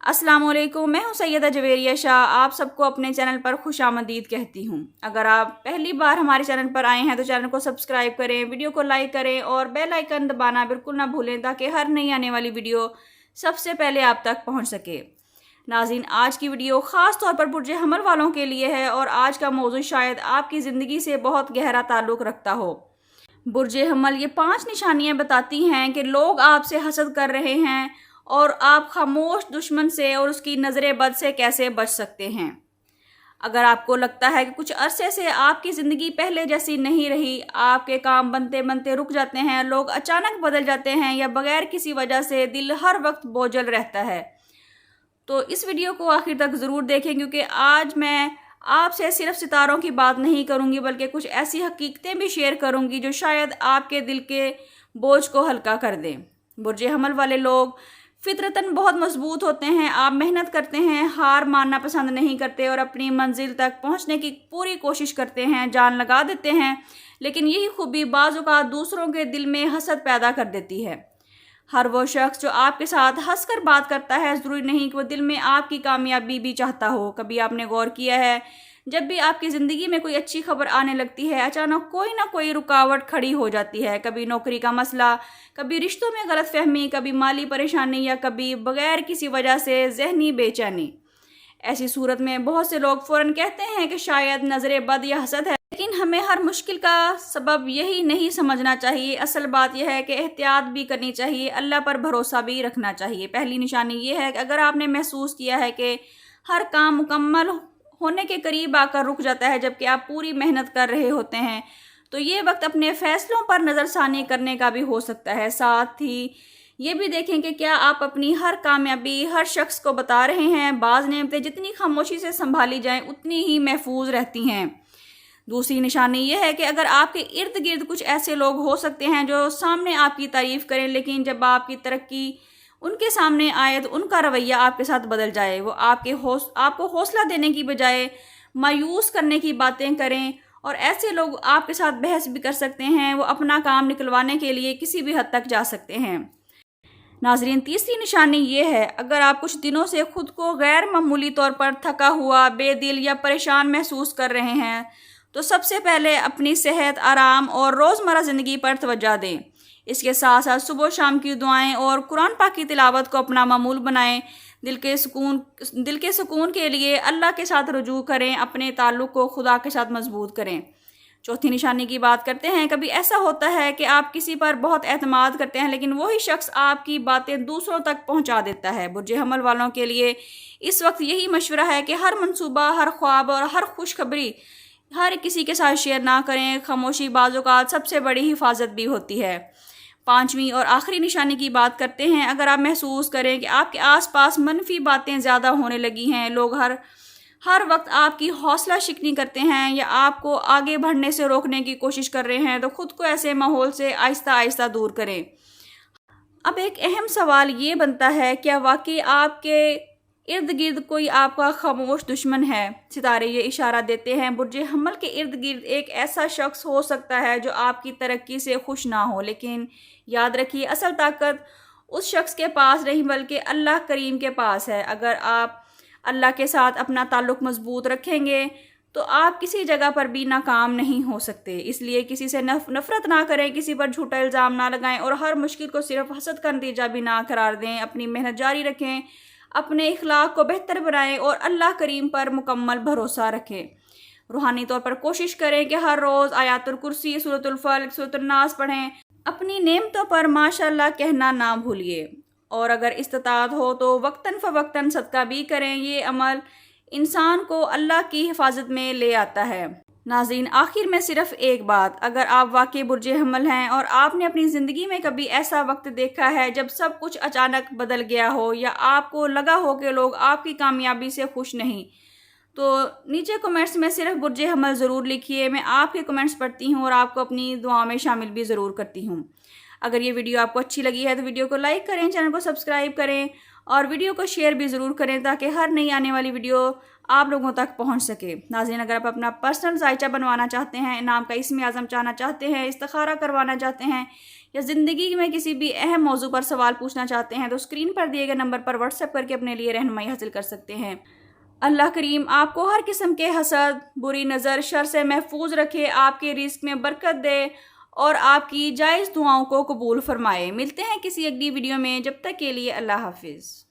अस्सलाम वालेकुम, मैं हूं सैयदा जवेरिया शाह। आप सबको अपने चैनल पर खुश आमदीद कहती हूं। अगर आप पहली बार हमारे चैनल पर आए हैं तो चैनल को सब्सक्राइब करें, वीडियो को लाइक करें और बेल आइकन दबाना बिल्कुल ना भूलें ताकि हर नई आने वाली वीडियो सबसे पहले आप तक पहुंच सके। नाज़रीन, आज की वीडियो ख़ास तौर पर बुर्ज हमल वालों के लिए है और आज का मौजू शायद आपकी ज़िंदगी से बहुत गहरा ताल्लुक़ रखता हो। बुर्ज हमल ये 5 निशानियाँ बताती हैं कि लोग आपसे हसद कर रहे हैं और आप खामोश दुश्मन से और उसकी नज़र बद से कैसे बच सकते हैं। अगर आपको लगता है कि कुछ अरसे से आपकी ज़िंदगी पहले जैसी नहीं रही, आपके काम बनते बनते रुक जाते हैं, लोग अचानक बदल जाते हैं या बगैर किसी वजह से दिल हर वक्त बोझल रहता है, तो इस वीडियो को आखिर तक ज़रूर देखें क्योंकि आज मैं आपसे सिर्फ सितारों की बात नहीं करूंगी बल्कि कुछ ऐसी हकीकतें भी शेयर करूंगी जो शायद आपके दिल के बोझ को हल्का कर दें। बुर्ज हमल वाले लोग फितरतन बहुत मजबूत होते हैं। आप मेहनत करते हैं, हार मानना पसंद नहीं करते और अपनी मंजिल तक पहुंचने की पूरी कोशिश करते हैं, जान लगा देते हैं। लेकिन यही खूबी बाज़ औक़ात दूसरों के दिल में हसद पैदा कर देती है। हर वो शख्स जो आपके साथ हंसकर बात करता है ज़रूरी नहीं कि वो दिल में आपकी कामयाबी भी चाहता हो। कभी आपने गौर किया है, जब भी आपकी ज़िंदगी में कोई अच्छी खबर आने लगती है अचानक कोई ना कोई रुकावट खड़ी हो जाती है। कभी नौकरी का मसला, कभी रिश्तों में गलतफहमी, कभी माली परेशानी या कभी बगैर किसी वजह से ज़हनी बेचैनी। ऐसी सूरत में बहुत से लोग फ़ौरन कहते हैं कि शायद नज़र बद या हसद है, लेकिन हमें हर मुश्किल का सबब यही नहीं समझना चाहिए। असल बात यह है कि एहतियात भी करनी चाहिए, अल्लाह पर भरोसा भी रखना चाहिए। पहली निशानी ये है कि अगर आपने महसूस किया है कि हर काम मुकम्मल होने के करीब आकर रुक जाता है जबकि आप पूरी मेहनत कर रहे होते हैं, तो ये वक्त अपने फ़ैसलों पर नज़रसानी करने का भी हो सकता है। साथ ही ये भी देखें कि क्या आप अपनी हर कामयाबी हर शख्स को बता रहे हैं। बाज़ नेमतें जितनी खामोशी से संभाली जाएं उतनी ही महफूज रहती हैं। दूसरी निशानी यह है कि अगर आपके इर्द गिर्द कुछ ऐसे लोग हो सकते हैं जो सामने आपकी तारीफ़ करें, लेकिन जब आपकी तरक्की उनके सामने आए तो उनका रवैया आपके साथ बदल जाए। वो आपको हौसला देने की बजाय मायूस करने की बातें करें और ऐसे लोग आपके साथ बहस भी कर सकते हैं। वो अपना काम निकलवाने के लिए किसी भी हद तक जा सकते हैं। नाजरीन, तीसरी निशानी ये है, अगर आप कुछ दिनों से खुद को गैर मामूली तौर पर थका हुआ, बेदिल या परेशान महसूस कर रहे हैं तो सबसे पहले अपनी सेहत, आराम और रोज़मर्रा ज़िंदगी पर तवज्जो दें। इसके साथ साथ सुबह शाम की दुआएं और कुरान पाक की तिलावत को अपना मामूल बनाएं। दिल के सुकून के लिए अल्लाह के साथ रुजू करें, अपने ताल्लुक़ को खुदा के साथ मजबूत करें। चौथी निशानी की बात करते हैं। कभी ऐसा होता है कि आप किसी पर बहुत एतमाद करते हैं लेकिन वही शख्स आपकी बातें दूसरों तक पहुंचा देता है। बुर्ज हमल वालों के लिए इस वक्त यही मशवरा है कि हर मंसूबा, हर ख्वाब और हर खुशखबरी हर किसी के साथ शेयर ना करें। खामोशी बाज़ औक़ात सबसे बड़ी हिफाजत भी होती है। पांचवी और आखिरी निशानी की बात करते हैं। अगर आप महसूस करें कि आपके आसपास मनफी बातें ज़्यादा होने लगी हैं, लोग हर वक्त आपकी हौसला शिकनी करते हैं या आपको आगे बढ़ने से रोकने की कोशिश कर रहे हैं, तो खुद को ऐसे माहौल से आहिस्ता आहिस्ता दूर करें। अब एक अहम सवाल ये बनता है, क्या वाकई आपके इर्द गिर्द कोई आपका खामोश दुश्मन है? सितारे ये इशारा देते हैं बुर्ज हमल के इर्द गिर्द एक ऐसा शख्स हो सकता है जो आपकी तरक्की से खुश ना हो, लेकिन याद रखिए असल ताकत उस शख्स के पास नहीं बल्कि अल्लाह करीम के पास है। अगर आप अल्लाह के साथ अपना ताल्लुक़ मजबूत रखेंगे तो आप किसी जगह पर भी नाकाम नहीं हो सकते। इसलिए किसी से नफ़रत ना करें, किसी पर झूठा इल्ज़ाम ना लगाएं और हर मुश्किल को सिर्फ हसद का नतीजा भी ना करार दें। अपनी मेहनत जारी रखें, अपने इखलाक को बेहतर बनाएं और अल्लाह करीम पर मुकम्मल भरोसा रखें। रूहानी तौर पर कोशिश करें कि हर रोज़ आयातुल कुर्सी, सूरतुल फल्क, सूरतुल नास पढ़ें। अपनी नेमतों पर माशाअल्लाह कहना ना भूलिए और अगर इस्तात हो तो वक्तन फ़वक्तन सदका भी करें। ये अमल इंसान को अल्लाह की हिफाजत में ले आता है। नाज़रीन, आखिर में सिर्फ एक बात, अगर आप वाकई बुर्ज हमल हैं और आपने अपनी ज़िंदगी में कभी ऐसा वक्त देखा है जब सब कुछ अचानक बदल गया हो या आपको लगा हो कि लोग आपकी कामयाबी से खुश नहीं, तो नीचे कमेंट्स में सिर्फ बुर्ज हमल ज़रूर लिखिए। मैं आपके कमेंट्स पढ़ती हूँ और आपको अपनी दुआ में शामिल भी ज़रूर करती हूँ। अगर ये वीडियो आपको अच्छी लगी है तो वीडियो को लाइक करें, चैनल को सब्सक्राइब करें اور ویڈیو کو شیئر بھی ضرور کریں تاکہ ہر نئی آنے والی ویڈیو آپ لوگوں تک پہنچ سکے۔ ناظرین، اگر آپ اپنا پرسنل ذائچہ بنوانا چاہتے ہیں، انعام کا اسم اعظم چاہنا چاہتے ہیں، استخارہ کروانا چاہتے ہیں یا زندگی میں کسی بھی اہم موضوع پر سوال پوچھنا چاہتے ہیں تو اسکرین پر دیے گئے نمبر پر واٹس ایپ کر کے اپنے لیے رہنمائی حاصل کر سکتے ہیں۔ اللہ کریم آپ کو ہر قسم کے حسد، بری نظر، شر سے محفوظ رکھے، آپ کے رزق میں برکت دے اور آپ کی جائز دعاؤں کو قبول فرمائے۔ ملتے ہیں کسی اگلی ویڈیو میں، جب تک کے لیے اللہ حافظ۔